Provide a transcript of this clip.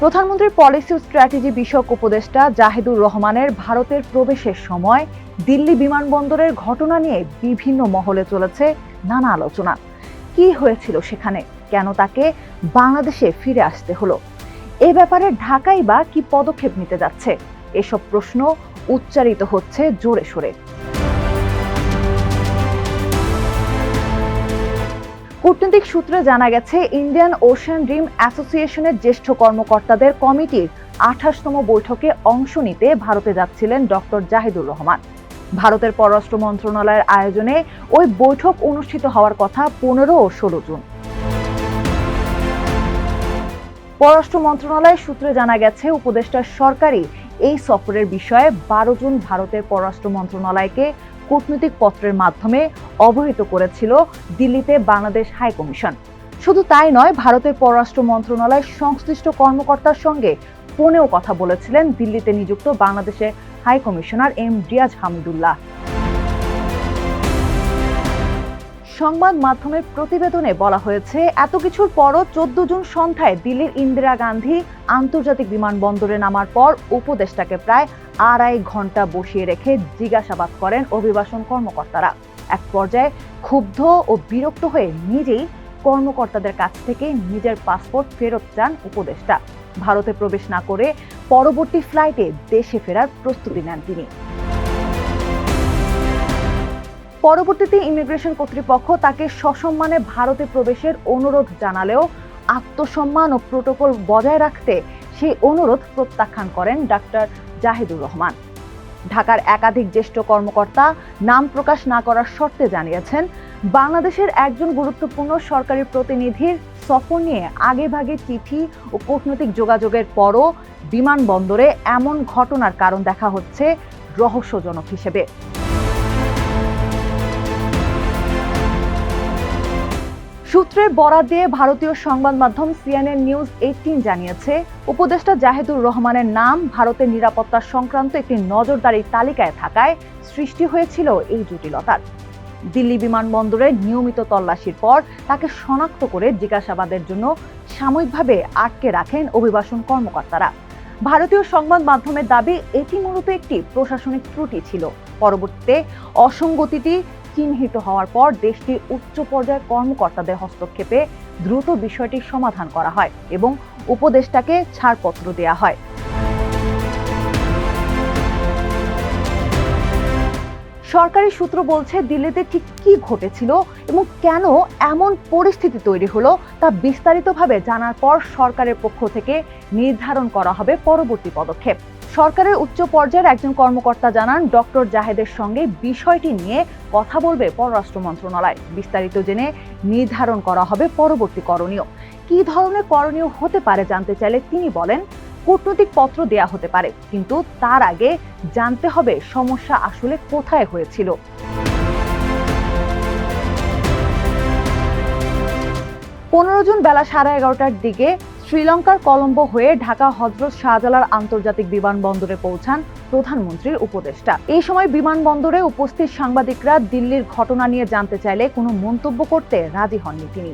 প্রধানমন্ত্রীর পলিসি ও স্ট্র্যাটেজি বিষয়ক উপদেষ্টা জাহিদুর রহমানের ভারতের প্রবেশের সময় দিল্লি বিমানবন্দরের ঘটনা নিয়ে বিভিন্ন মহলে চলেছে নানা আলোচনা। কি হয়েছিল সেখানে, কেন তাকে বাংলাদেশে ফিরে আসতে হলো, এ ব্যাপারে ঢাকাই বা কি পদক্ষেপ নিতে যাচ্ছে, এসব প্রশ্ন উচ্চারিত হচ্ছে জোরে সোরে। কূটনৈতিক সূত্রে জানা গেছে, ইন্ডিয়ান ওশান ড্রিম অ্যাসোসিয়েশনের জ্যেষ্ঠ কর্মকর্তাদের কমিটির 28তম বৈঠকে অংশ নিতে ভারতে যাচ্ছিলেন ডক্টর জাহিদুর রহমান। ভারতের পররাষ্ট্র মন্ত্রণালয়ের আয়োজনে ওই বৈঠক অনুষ্ঠিত হওয়ার কথা 15 ও 16 জুন। পররাষ্ট্র মন্ত্রণালয়ের সূত্রে জানা গেছে, উপদেষ্টার সরকারি এই সফরের বিষয়ে 12 জুন ভারতের পররাষ্ট্র মন্ত্রণালয়কে কূটনৈতিক পত্রের মাধ্যমে অবহিত করেছিল দিল্লিতে বাংলাদেশ হাই কমিশন। শুধু তাই নয়, ভারতের পররাষ্ট্র মন্ত্রণালয় সংশ্লিষ্ট কর্মকর্তার সঙ্গে ফোনেও কথা বলেছিলেন দিল্লিতে নিযুক্ত বাংলাদেশের high commissioner M Riaz Hamidullah. সংবাদ মাধ্যমের প্রতিবেদনে বলা হয়েছে, এত কিছুর পরও 14 জুন সন্ধ্যায় দিল্লির ইন্দিরা গান্ধী আন্তর্জাতিক বিমানবন্দরে নামার পর উপদেষ্টাকে প্রায় 2.5 ঘন্টা বসিয়ে রেখে জিজ্ঞাসাবাদ করেন অভিবাসন কর্মকর্তারা। এক পর্যায়ে ক্ষুব্ধ ও বিরক্ত হয়ে নিজেই কর্মকর্তাদের কাছ থেকে নিজের পাসপোর্ট ফেরত চান উপদেষ্টা। ভারতে প্রবেশ না করে পরবর্তী ফ্লাইটে দেশে ফেরার প্রস্তুতি নেন তিনি। পরবর্তীতে ইমিগ্রেশন কর্তৃপক্ষ তাকে সসম্মানে ভারতে প্রবেশের অনুরোধ জানালেও আত্মসম্মান ও প্রোটোকল বজায় রাখতে সেই অনুরোধ প্রত্যাখ্যান করেন ডক্টর জাহিদুর রহমান। ঢাকার একাধিক জ্যেষ্ঠ কর্মকর্তা নাম প্রকাশ না করার শর্তে জানিয়েছেন, বাংলাদেশের একজন গুরুত্বপূর্ণ সরকারি প্রতিনিধির সফর নিয়ে আগেভাগে চিঠি ও কূটনৈতিক যোগাযোগের পরও বিমানবন্দরে এমন ঘটনার কারণ দেখা হচ্ছে রহস্যজনক হিসেবে। সূত্রের বরাত দিয়ে ভারতীয় সংবাদ মাধ্যম সিএনএন নিউজ 18 জানিয়েছে, উপদেষ্টা জাহিদুর রহমানের নাম ভারতের নিরাপত্তা সংক্রান্ত একটি নজরদারির তালিকায় থাকায় সৃষ্টি হয়েছিল এই জটিলতার। দিল্লি বিমানবন্দরে নিয়মিত তল্লাশির পর তাকে শনাক্ত করে জিজ্ঞাসাবাদের জন্য সাময়িকভাবে আটকে রাখেন অভিবাসন কর্মকর্তারা। ভারতীয় সংবাদ মাধ্যমের দাবি, এটি মূলত একটি প্রশাসনিক ত্রুটি ছিল। পরবর্তীতে অসঙ্গতিটি চিহ্নিত হওয়ার পর দেশটির উচ্চ পর্যায়ের কর্মকর্তাদের হস্তক্ষেপে দ্রুত বিষয়টির সমাধান করা হয় এবং উপদেষ্টাকে ছাড়পত্র দেয়া হয়। সরকারি সূত্র বলছে, দিল্লিতে ঠিক কি ঘটেছিল এবং কেন এমন পরিস্থিতি তৈরি হলো তা বিস্তারিতভাবে জানার পর সরকারের পক্ষ থেকে নির্ধারণ করা হবে পরবর্তী পদক্ষেপ। সরকারের উচ্চ পর্যায়ের একজন কর্মকর্তা জানান, ডক্টর জাহেদের সঙ্গে বিষয়টি নিয়ে কথা বলবে পররাষ্ট্র মন্ত্রণালয়। বিস্তারিত জেনে নির্ধারণ করা হবে পরবর্তী করণীয়। কি ধরনের করণীয় হতে পারে জানতে চাইলে তিনি বলেন, কূটনৈতিক পত্র দেয়া হতে পারে, কিন্তু তার আগে জানতে হবে সমস্যা আসলে কোথায় হয়েছিল। 15 জুন বেলা 11:30টার দিকে শ্রীলঙ্কার কলম্বো হয়ে ঢাকা হযরত শাহজালাল আন্তর্জাতিক বিমানবন্দরে পৌঁছান প্রধানমন্ত্রীর উপদেষ্টা। এই সময় বিমানবন্দরে উপস্থিত সাংবাদিকরা দিল্লির ঘটনা নিয়ে জানতে চাইলে কোনো মন্তব্য করতে রাজি হননি তিনি।